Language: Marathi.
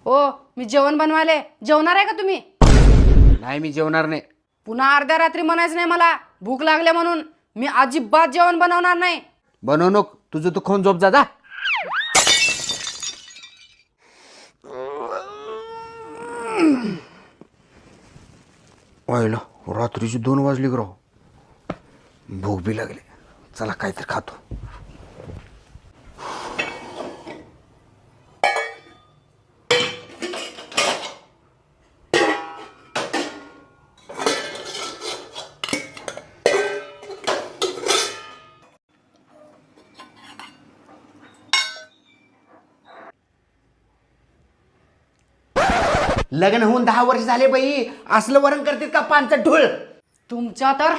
हो, मी जेवण बनवायले. जेवणार आहे का तुम्ही? नाही, मी जेवणार नाही. पुन्हा अर्ध्या रात्री म्हणायचं नाही मला भूक लागल्या म्हणून. मी अजिबात जेवण बनवणार नाही. बनवू नको, तुझं तू खाऊन झोप जा. व्हायला रात्रीची 2 वाजली राव. भूक बी लागली. चला काहीतरी खातो. लग्न होऊन 10 वर्ष झाले बाई, असलं वरण करते का पानचं ढोळ. तुमच्या तर